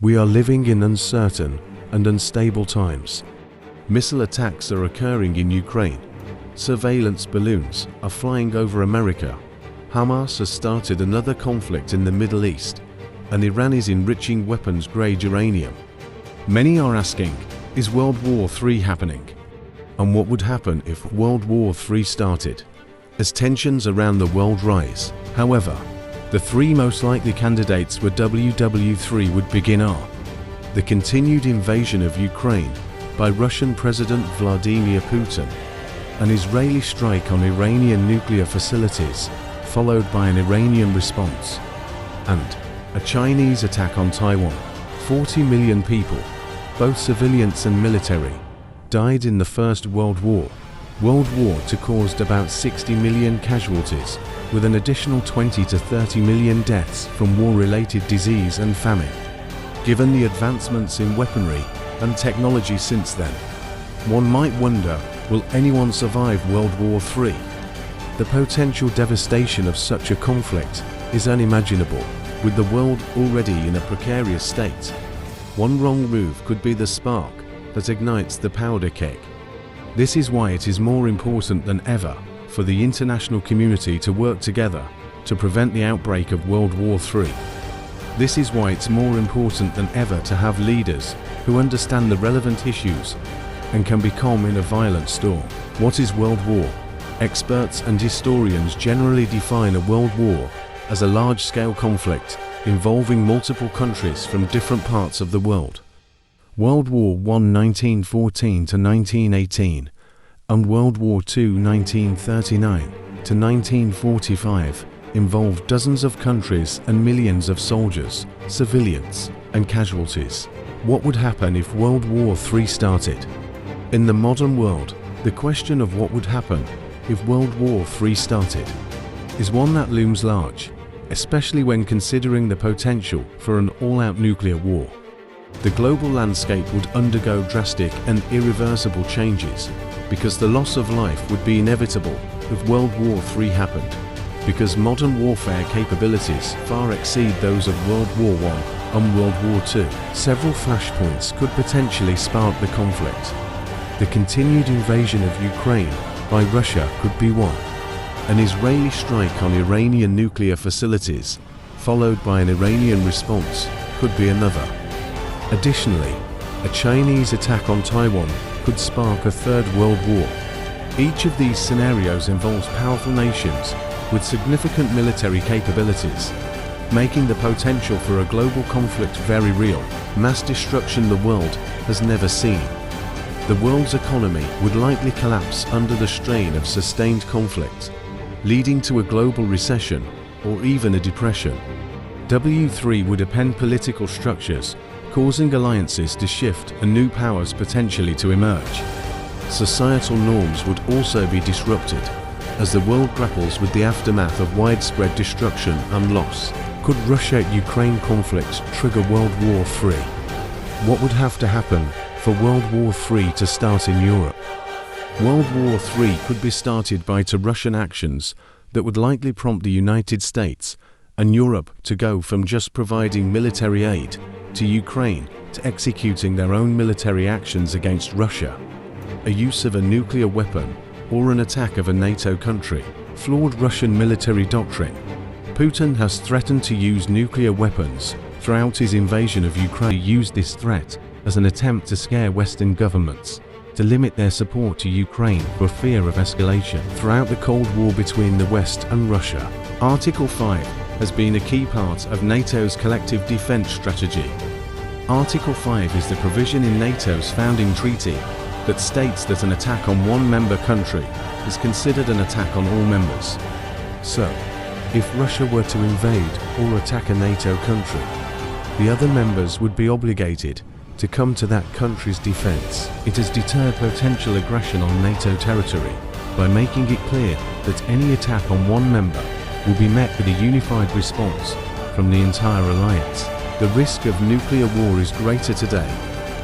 We are living in uncertain and unstable times. Missile attacks are occurring in Ukraine. Surveillance balloons are flying over America. Hamas has started another conflict in the Middle East, and Iran is enriching weapons-grade uranium. Many are asking, is World War III happening? And what would happen if World War III started? As tensions around the world rise, however, the three most likely candidates where WW3 would begin are the continued invasion of Ukraine by Russian President Vladimir Putin, an Israeli strike on Iranian nuclear facilities, followed by an Iranian response, and a Chinese attack on Taiwan. 40 million people, both civilians and military, died in the First World War. World War II caused about 60 million casualties, with an additional 20 to 30 million deaths from war-related disease and famine. Given the advancements in weaponry and technology since then, one might wonder, will anyone survive World War III? The potential devastation of such a conflict is unimaginable, with the world already in a precarious state. One wrong move could be the spark that ignites the powder keg. This is why it is more important than ever for the international community to work together to prevent the outbreak of World War III. This is why it's more important than ever to have leaders who understand the relevant issues and can be calm in a violent storm. What is World War? Experts and historians generally define a world war as a large-scale conflict involving multiple countries from different parts of the world. World War I 1914 to 1918 and World War II 1939 to 1945 involved dozens of countries and millions of soldiers, civilians, and casualties. What would happen if World War III started? In the modern world, the question of what would happen if World War III started is one that looms large, especially when considering the potential for an all-out nuclear war. The global landscape would undergo drastic and irreversible changes because the loss of life would be inevitable if World War III happened, because modern warfare capabilities far exceed those of World War I and World War II. Several flashpoints could potentially spark the conflict. The continued invasion of Ukraine by Russia could be one. An Israeli strike on Iranian nuclear facilities, followed by an Iranian response, could be another. Additionally, a Chinese attack on Taiwan could spark a third world war. Each of these scenarios involves powerful nations with significant military capabilities, making the potential for a global conflict very real. Mass destruction the world has never seen. The world's economy would likely collapse under the strain of sustained conflict, leading to a global recession or even a depression. W3 would upend political structures, causing alliances to shift and new powers potentially to emerge. Societal norms would also be disrupted as the world grapples with the aftermath of widespread destruction and loss. Could Russia-Ukraine conflict trigger World War III? What would have to happen for World War III to start in Europe? World War III could be started by Russian actions that would likely prompt the United States and Europe to go from just providing military aid to Ukraine to executing their own military actions against Russia. A use of a nuclear weapon or an attack of a NATO country. Flawed Russian military doctrine. Putin has threatened to use nuclear weapons throughout his invasion of Ukraine. He used this threat as an attempt to scare Western governments to limit their support to Ukraine for fear of escalation. Throughout the Cold War between the West and Russia, Article 5 has been a key part of NATO's collective defense strategy. Article 5 is the provision in NATO's founding treaty that states that an attack on one member country is considered an attack on all members. So, if Russia were to invade or attack a NATO country, the other members would be obligated to come to that country's defense. It has deterred potential aggression on NATO territory by making it clear that any attack on one member will be met with a unified response from the entire alliance. The risk of nuclear war is greater today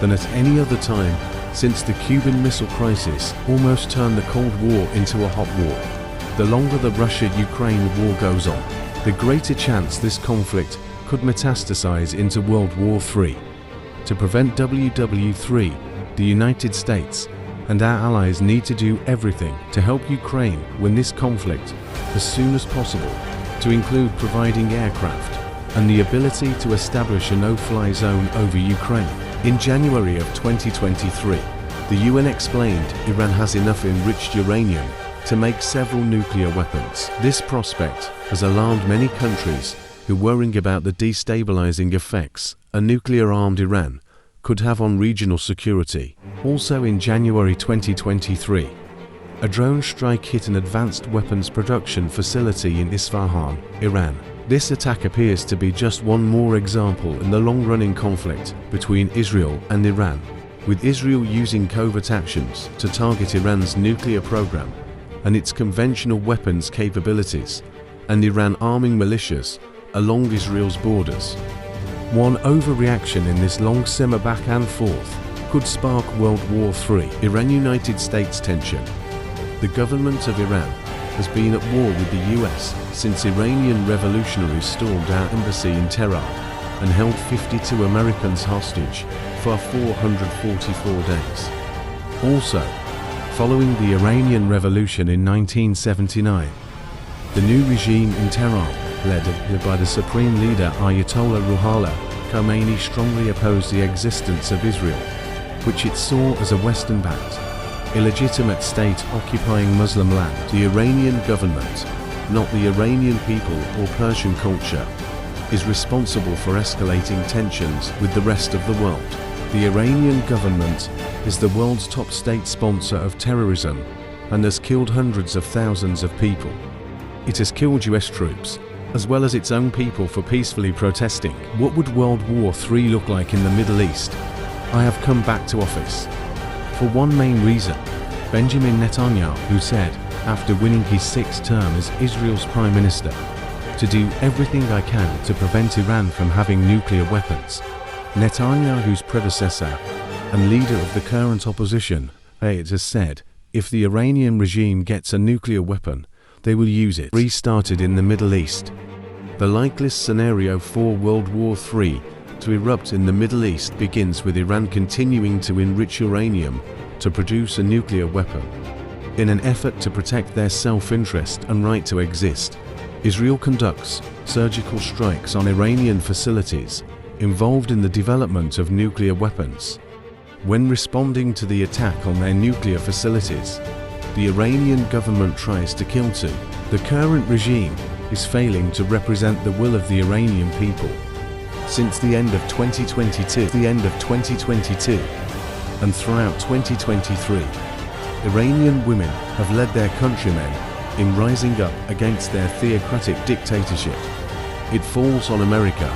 than at any other time since the Cuban Missile Crisis almost turned the Cold War into a hot war. The longer the Russia-Ukraine war goes on, the greater chance this conflict could metastasize into World War III. To prevent WW3, the United States and our allies need to do everything to help Ukraine win this conflict as soon as possible, to include providing aircraft and the ability to establish a no-fly zone over Ukraine. In January of 2023, the UN explained Iran has enough enriched uranium to make several nuclear weapons. This prospect has alarmed many countries who are worrying about the destabilizing effects a nuclear-armed Iran could have on regional security. Also in January 2023, a drone strike hit an advanced weapons production facility in Isfahan, Iran. This attack appears to be just one more example in the long-running conflict between Israel and Iran, with Israel using covert actions to target Iran's nuclear program and its conventional weapons capabilities, and Iran arming militias along Israel's borders. One overreaction in this long simmer back and forth could spark World War III. Iran-United States tension. The government of Iran has been at war with the US since Iranian revolutionaries stormed our embassy in Tehran and held 52 Americans hostage for 444 days. Also, following the Iranian Revolution in 1979, the new regime in Tehran, led by the supreme leader Ayatollah Ruhollah Khomeini, strongly opposed the existence of Israel, which it saw as a Western-backed, illegitimate state occupying Muslim land. The Iranian government, not the Iranian people or Persian culture, is responsible for escalating tensions with the rest of the world. The Iranian government is the world's top state sponsor of terrorism and has killed hundreds of thousands of people. It has killed US troops, as well as its own people for peacefully protesting. What would World War III look like in the Middle East? I have come back to office for one main reason. Benjamin Netanyahu said, after winning his sixth term as Israel's Prime Minister, to do everything I can to prevent Iran from having nuclear weapons. Netanyahu's predecessor and leader of the current opposition, Ayat, has said, if the Iranian regime gets a nuclear weapon, they will use it. Restarted in the Middle East. The likeliest scenario for World War III to erupt in the Middle East begins with Iran continuing to enrich uranium to produce a nuclear weapon. In an effort to protect their self-interest and right to exist, Israel conducts surgical strikes on Iranian facilities involved in the development of nuclear weapons. When responding to the attack on their nuclear facilities, the Iranian government tries to kill two. The current regime is failing to represent the will of the Iranian people. Since the end of 2022, and throughout 2023, Iranian women have led their countrymen in rising up against their theocratic dictatorship. It falls on America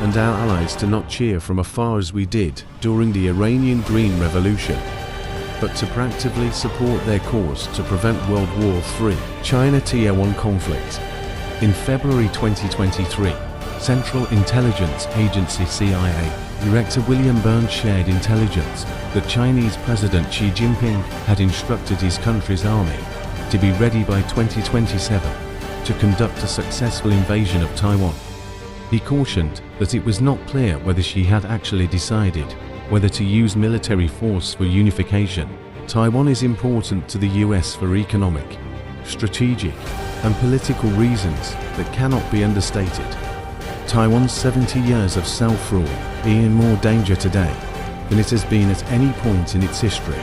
and our allies to not cheer from afar as we did during the Iranian Green Revolution, but to proactively support their cause to prevent World War III. China-Taiwan conflict. In February 2023, Central Intelligence Agency CIA Director William Burns shared intelligence that Chinese President Xi Jinping had instructed his country's army to be ready by 2027 to conduct a successful invasion of Taiwan. He cautioned that it was not clear whether Xi had actually decided whether to use military force for unification. Taiwan is important to the US for economic, strategic, and political reasons that cannot be understated. Taiwan's 70 years of self-rule is in more danger today than it has been at any point in its history.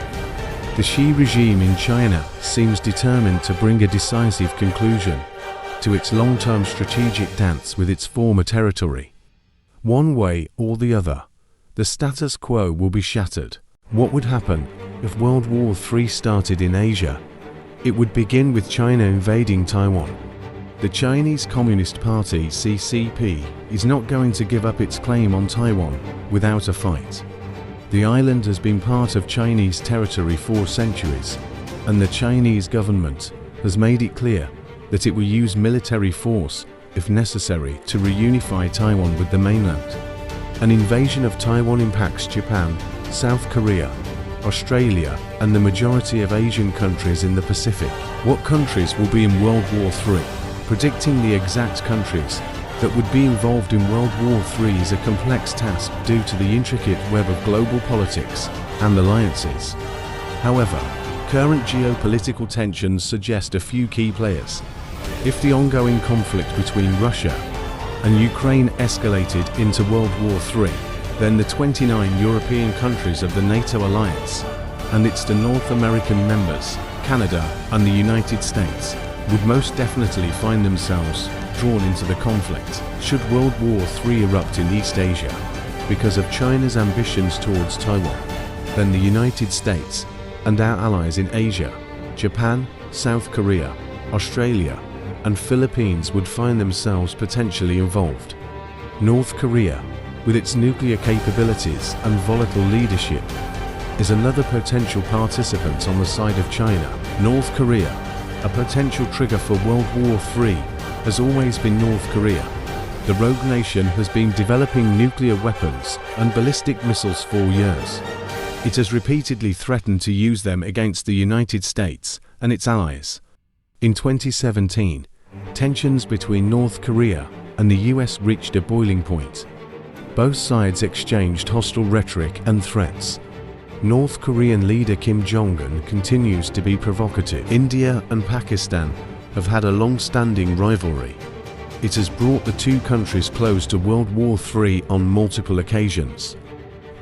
The Xi regime in China seems determined to bring a decisive conclusion to its long-term strategic dance with its former territory. One way or the other, the status quo will be shattered. What would happen if World War III started in Asia? It would begin with China invading Taiwan. The Chinese Communist Party (CCP) is not going to give up its claim on Taiwan without a fight. The island has been part of Chinese territory for centuries, and the Chinese government has made it clear that it will use military force if necessary to reunify Taiwan with the mainland. An invasion of Taiwan impacts Japan, South Korea, Australia, and the majority of Asian countries in the Pacific. What countries will be in World War III? Predicting the exact countries that would be involved in World War III is a complex task due to the intricate web of global politics and alliances. However, current geopolitical tensions suggest a few key players. If the ongoing conflict between Russia and Ukraine escalated into World War III, then the 29 European countries of the NATO alliance and its North American members, Canada and the United States, would most definitely find themselves drawn into the conflict should World War III erupt in East Asia. Because of China's ambitions towards Taiwan, then the United States and our allies in Asia, Japan, South Korea, Australia, and Philippines would find themselves potentially involved. North Korea, with its nuclear capabilities and volatile leadership, is another potential participant on the side of China. North Korea, a potential trigger for World War III, has always been North Korea. The rogue nation has been developing nuclear weapons and ballistic missiles for years. It has repeatedly threatened to use them against the United States and its allies. In 2017, tensions between North Korea and the US reached a boiling point. Both sides exchanged hostile rhetoric and threats. North Korean leader Kim Jong-un continues to be provocative. India and Pakistan have had a long-standing rivalry. It has brought the two countries close to World War III on multiple occasions.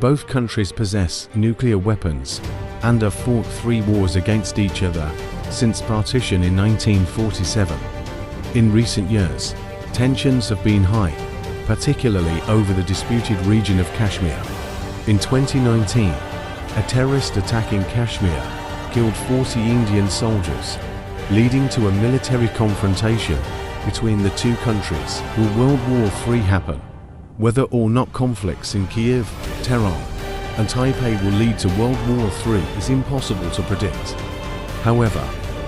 Both countries possess nuclear weapons and have fought 3 wars against each other since partition in 1947. In recent years, tensions have been high, particularly over the disputed region of Kashmir. In 2019, a terrorist attack in Kashmir killed 40 Indian soldiers, leading to a military confrontation between the two countries. Will World War III happen? Whether or not conflicts in Kiev, Tehran, and Taipei will lead to World War III is impossible to predict. However,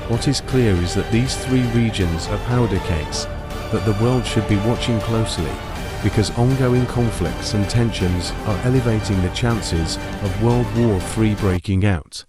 what is clear is that these 3 regions are powder kegs that the world should be watching closely, because ongoing conflicts and tensions are elevating the chances of World War III breaking out.